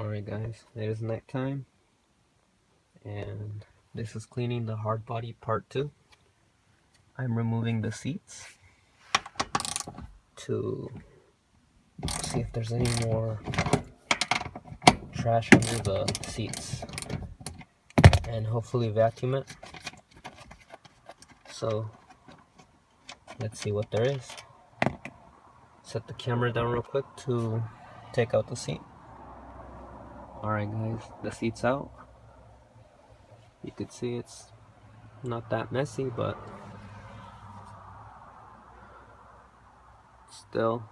Alright guys, it is nighttime and this is cleaning the hard body part 2. I'm removing the seats to see if there's any more trash under the seats and hopefully vacuum it. So let's see what there is. Set the camera down real quick to take out the seat. Alright guys, the seat's out. You can see it's not that messy, but still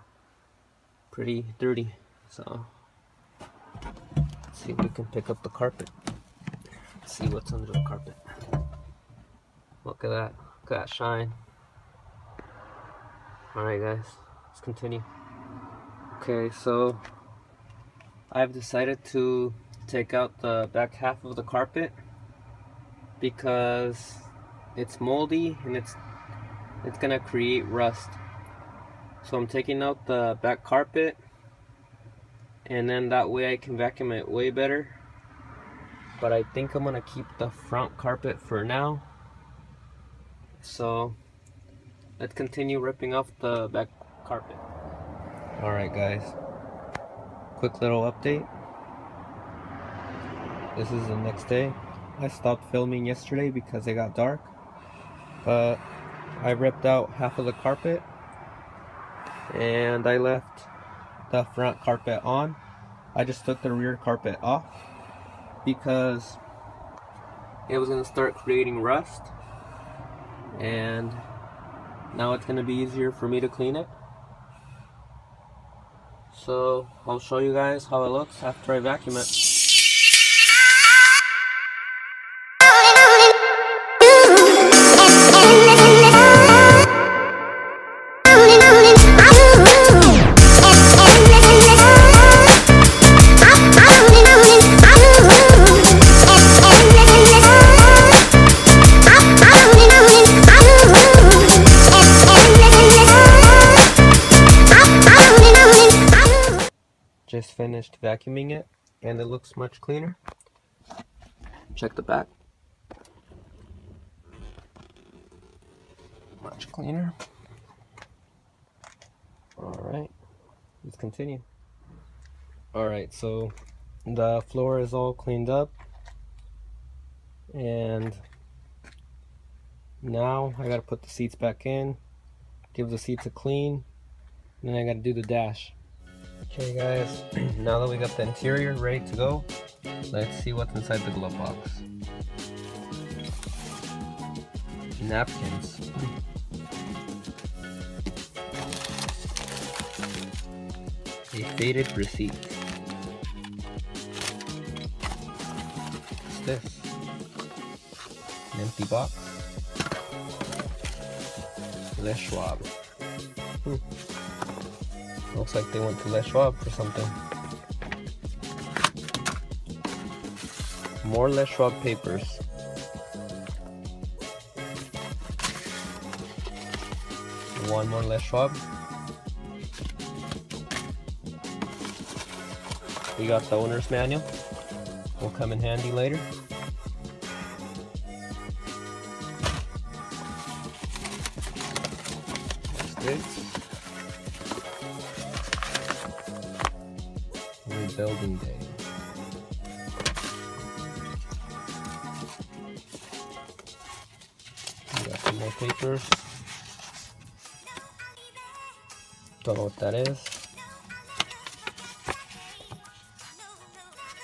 pretty dirty. So let's see if we can pick up the carpet. See what's under the carpet. Look at that. Look at that shine. Alright guys, let's continue. Okay, so I've decided to take out the back half of the carpet because it's moldy and it's gonna create rust. So I'm taking out the back carpet, and then that way I can vacuum it way better. But I think I'm gonna keep the front carpet for now. So let's continue ripping off the back carpet. Alright guys, quick little update. This is the next day. I stopped filming yesterday because it got dark, but I ripped out half of the carpet and I left the front carpet on. I just took the rear carpet off because it was going to start creating rust, and now it's going to be easier for me to clean it. So I'll show you guys how it looks after I vacuum it. Just finished vacuuming it and it looks much cleaner. Check the back. Much cleaner. Alright, let's continue. Alright, so the floor is all cleaned up, and now I gotta put the seats back in, give the seats a clean, and then I gotta do the dash. Okay guys, now that we got the interior ready to go, let's see what's inside the glove box. Napkins. A faded receipt. What's this? An empty box. Les Schwab. Looks like they went to Les Schwab for something. More Les Schwab papers. One more Les Schwab. We got the owner's manual. Will come in handy later. What's this? Rebuilding day. We got some more papers. Don't know what that is.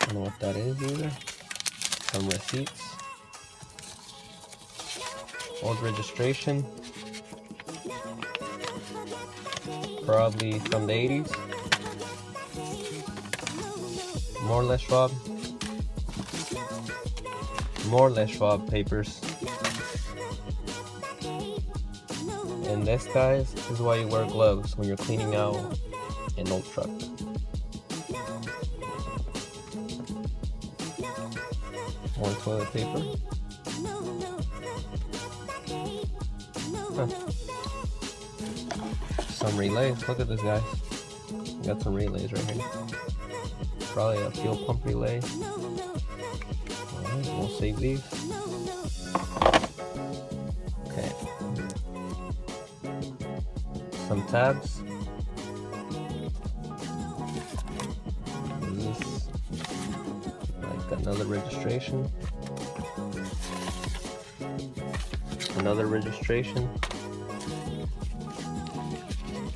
Don't know what that is either. Some receipts. Old registration. Probably from the 80s. More Les Schwab. More Les Schwab papers. And this, guys, is why you wear gloves when you're cleaning out an old truck. More toilet paper. Huh. Some relays. Look at this, guys. Got some relays right here. Probably a fuel pump relay. Alright, we'll save these. Okay. Some tabs. These, like another registration. Another registration.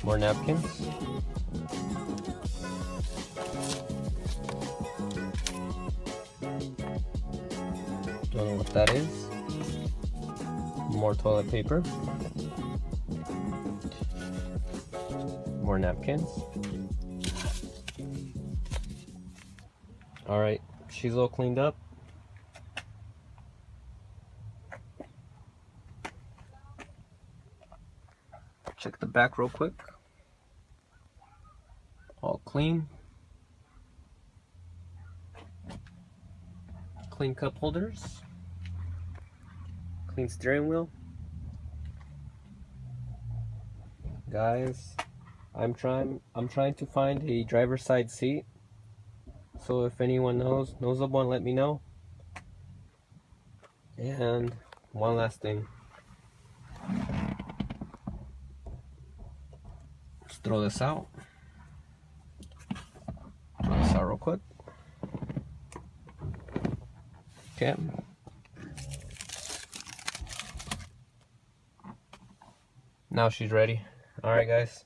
More napkins. Don't know what that is. More toilet paper. More napkins. Alright, she's all cleaned up. Check the back real quick. All clean. Clean cup holders. Clean steering wheel. Guys, I'm trying to find a driver's side seat. So if anyone knows of one, let me know. And one last thing. Let's throw this out. Throw this out real quick. Okay. Now she's ready. Alright guys.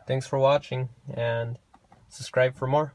Thanks for watching and subscribe for more.